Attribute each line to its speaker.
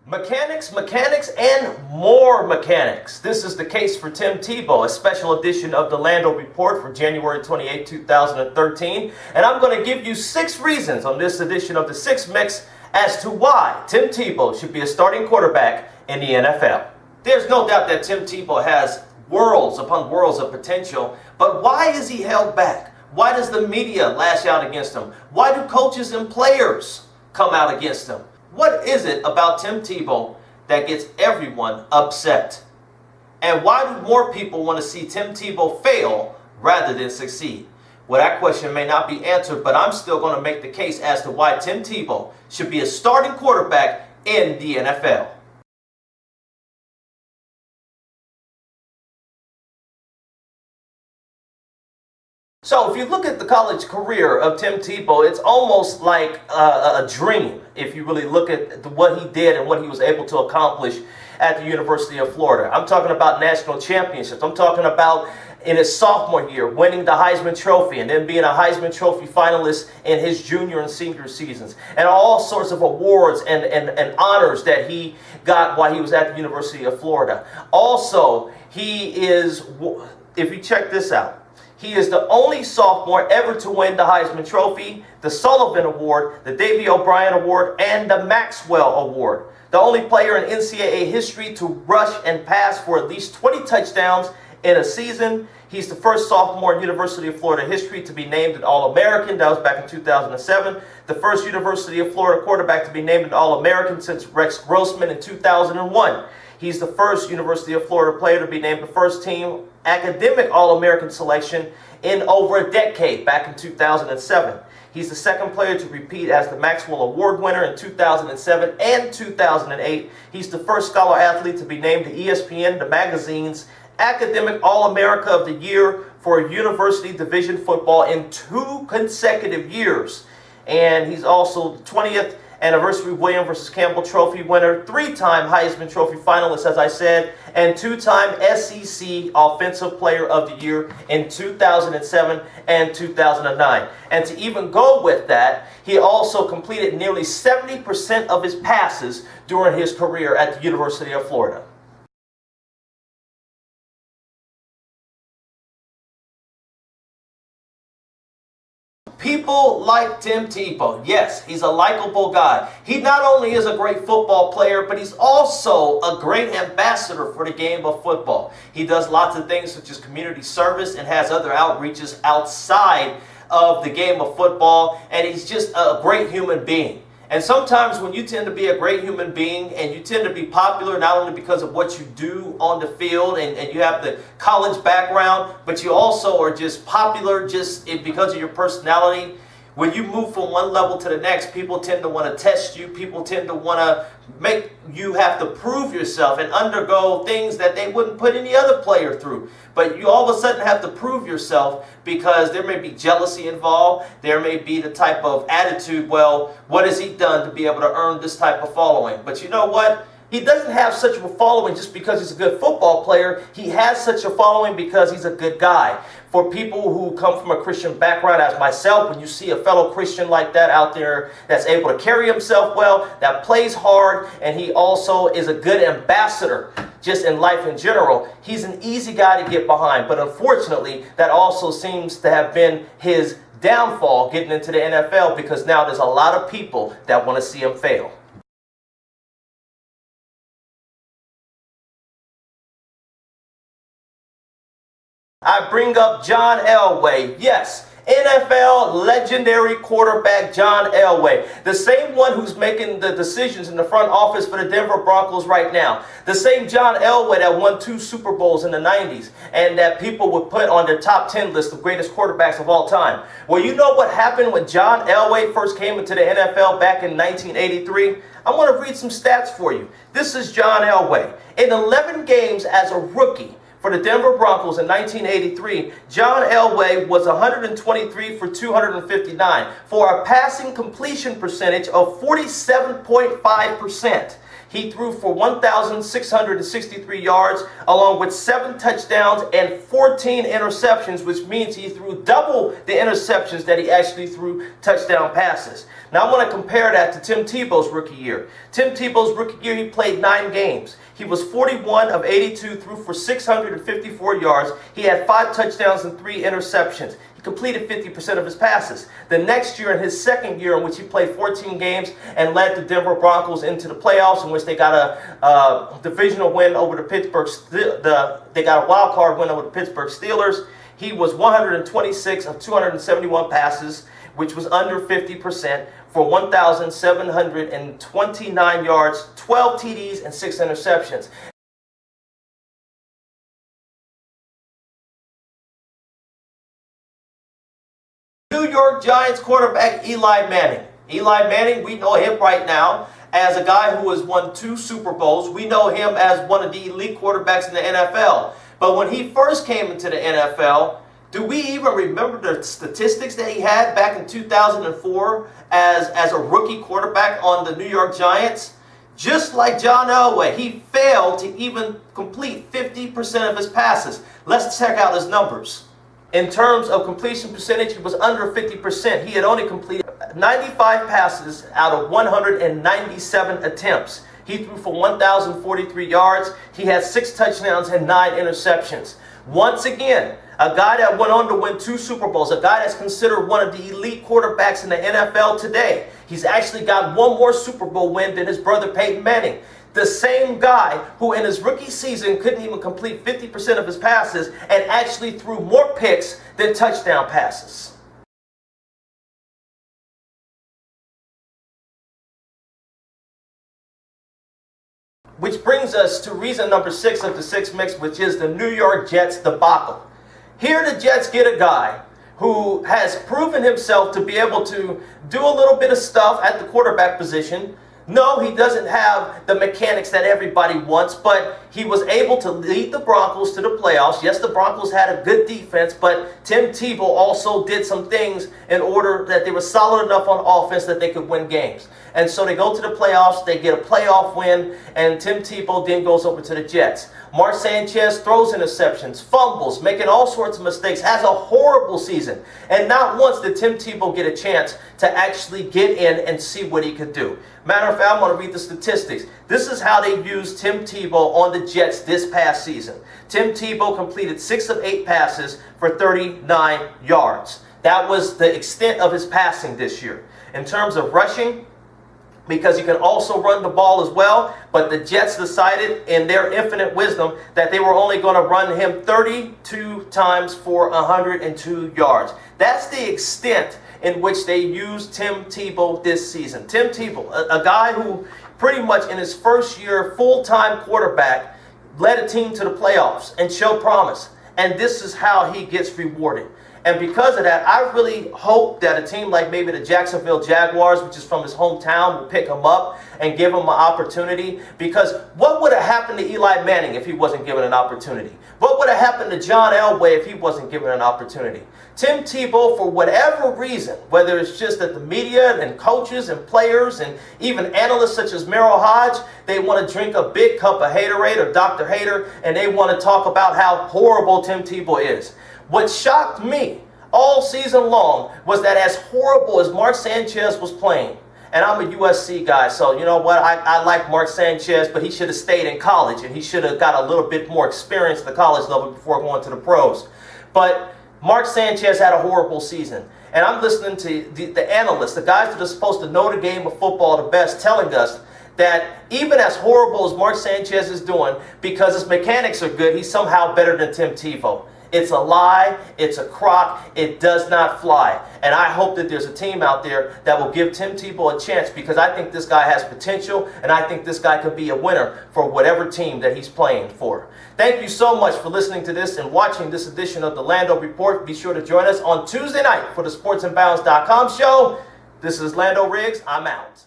Speaker 1: Mechanics, mechanics, and more mechanics. This is the case for Tim Tebow, a special edition of the Lando Report for January 28, 2013. And I'm going to give you 6 reasons on this edition of the 6 Mix as to why Tim Tebow should be a starting quarterback in the NFL. There's no doubt that Tim Tebow has worlds upon worlds of potential, but why is he held back? Why does the media lash out against him? Why do coaches and players come out against him? What is it about Tim Tebow that gets everyone upset? And why do more people want to see Tim Tebow fail rather than succeed? Well, that question may not be answered, but I'm still going to make the case as to why Tim Tebow should be a starting quarterback in the NFL. So if you look at the college career of Tim Tebow, it's almost like a dream if you really look at what he did and what he was able to accomplish at the University of Florida. I'm talking about national championships. I'm talking about in his sophomore year winning the Heisman Trophy and then being a Heisman Trophy finalist in his junior and senior seasons, and all sorts of awards and honors that he got while he was at the University of Florida. Also, he is, if you check this out, he is the only sophomore ever to win the Heisman Trophy, the Sullivan Award, the Davy O'Brien Award, and the Maxwell Award. The only player in NCAA history to rush and pass for at least 20 touchdowns in a season. He's the first sophomore in University of Florida history to be named an All-American. That was back in 2007. The first University of Florida quarterback to be named an All-American since Rex Grossman in 2001. He's the first University of Florida player to be named the first team academic All-American selection in over a decade, back in 2007. He's the second player to repeat as the Maxwell Award winner in 2007 and 2008. He's the first scholar athlete to be named the ESPN, the magazine's Academic All-America of the Year for University Division football in 2 consecutive years. And he's also the 20th anniversary William versus Campbell Trophy winner, 3-time Heisman Trophy finalist, as I said, and 2-time SEC Offensive Player of the Year in 2007 and 2009. And to even go with that, he also completed nearly 70% of his passes during his career at the University of Florida. People like Tim Tebow. Yes, he's a likable guy. He not only is a great football player, but he's also a great ambassador for the game of football. He does lots of things such as community service and has other outreaches outside of the game of football, and he's just a great human being. And sometimes when you tend to be a great human being and you tend to be popular not only because of what you do on the field and you have the college background, but you also are just popular just because of your personality, when you move from one level to the next, people tend to want to test you. People tend to want to make you have to prove yourself and undergo things that they wouldn't put any other player through. But you all of a sudden have to prove yourself because there may be jealousy involved. There may be the type of attitude, well, what has he done to be able to earn this type of following? But you know what? He doesn't have such a following just because he's a good football player. He has such a following because he's a good guy. For people who come from a Christian background, as myself, when you see a fellow Christian like that out there that's able to carry himself well, that plays hard, and he also is a good ambassador just in life in general, he's an easy guy to get behind. But unfortunately, that also seems to have been his downfall getting into the NFL, because now there's a lot of people that want to see him fail. I bring up John Elway. Yes, NFL legendary quarterback John Elway. The same one who's making the decisions in the front office for the Denver Broncos right now. The same John Elway that won 2 Super Bowls in the 90s and that people would put on their top 10 list of greatest quarterbacks of all time. Well, you know what happened when John Elway first came into the NFL back in 1983? I want to read some stats for you. This is John Elway. In 11 games as a rookie for the Denver Broncos in 1983, John Elway was 123 for 259 for a passing completion percentage of 47.5%. He threw for 1,663 yards, along with 7 touchdowns and 14 interceptions, which means he threw double the interceptions that he actually threw touchdown passes. Now I want to compare that to Tim Tebow's rookie year. Tim Tebow's rookie year, he played 9 games. He was 41 of 82, threw for 654 yards. He had 5 touchdowns and 3 interceptions. He completed 50% of his passes. The next year, in his second year, in which he played 14 games and led the Denver Broncos into the playoffs, in which they got a divisional win over the they got a wild card win over the Pittsburgh Steelers. He was 126 of 271 passes, which was under 50%, for 1,729 yards, 12 TDs, and 6 interceptions. New York Giants quarterback Eli Manning. Eli Manning, we know him right now as a guy who has won 2 Super Bowls. We know him as one of the elite quarterbacks in the NFL. But when he first came into the NFL, do we even remember the statistics that he had back in 2004 as a rookie quarterback on the New York Giants? Just like John Elway, he failed to even complete 50% of his passes. Let's check out his numbers. In terms of completion percentage, he was under 50%. He had only completed 95 passes out of 197 attempts. He threw for 1,043 yards. He had 6 touchdowns and 9 interceptions. Once again, a guy that went on to win 2 Super Bowls, a guy that's considered one of the elite quarterbacks in the NFL today. He's actually got 1 more Super Bowl win than his brother Peyton Manning. The same guy who in his rookie season couldn't even complete 50% of his passes and actually threw more picks than touchdown passes. Which brings us to reason number 6 of the 6 mix, which is the New York Jets debacle. Here the Jets get a guy who has proven himself to be able to do a little bit of stuff at the quarterback position. No, he doesn't have the mechanics that everybody wants, but he was able to lead the Broncos to the playoffs. Yes, the Broncos had a good defense, but Tim Tebow also did some things in order that they were solid enough on offense that they could win games. And so they go to the playoffs, they get a playoff win, and Tim Tebow then goes over to the Jets. Mark Sanchez throws interceptions, fumbles, making all sorts of mistakes, has a horrible season. And not once did Tim Tebow get a chance to actually get in and see what he could do. Matter of fact, I'm going to read the statistics. This is how they used Tim Tebow on the Jets this past season. Tim Tebow completed 6 of 8 passes for 39 yards. That was the extent of his passing this year. In terms of rushing, because you can also run the ball as well, but the Jets decided in their infinite wisdom that they were only going to run him 32 times for 102 yards. That's the extent in which they used Tim Tebow this season. Tim Tebow, a guy who pretty much in his first year, full-time quarterback, led a team to the playoffs and showed promise. And this is how he gets rewarded. And because of that, I really hope that a team like maybe the Jacksonville Jaguars, which is from his hometown, will pick him up and give him an opportunity. Because what would have happened to Eli Manning if he wasn't given an opportunity? What would have happened to John Elway if he wasn't given an opportunity? Tim Tebow, for whatever reason, whether it's just that the media and coaches and players and even analysts such as Merrill Hodge, they want to drink a big cup of Haterade or Dr. Hater, and they want to talk about how horrible Tim Tebow is. What shocked me all season long was that as horrible as Mark Sanchez was playing, and I'm a USC guy, so you know what, I like Mark Sanchez, but he should have stayed in college, and he should have got a little bit more experience at the college level before going to the pros. But Mark Sanchez had a horrible season. And I'm listening to the analysts, the guys that are supposed to know the game of football the best, telling us that even as horrible as Mark Sanchez is doing, because his mechanics are good, he's somehow better than Tim Tebow. It's a lie. It's a crock. It does not fly. And I hope that there's a team out there that will give Tim Tebow a chance, because I think this guy has potential, and I think this guy could be a winner for whatever team that he's playing for. Thank you so much for listening to this and watching this edition of the Lando Report. Be sure to join us on Tuesday night for the SportsandBounds.com show. This is Lando Riggs. I'm out.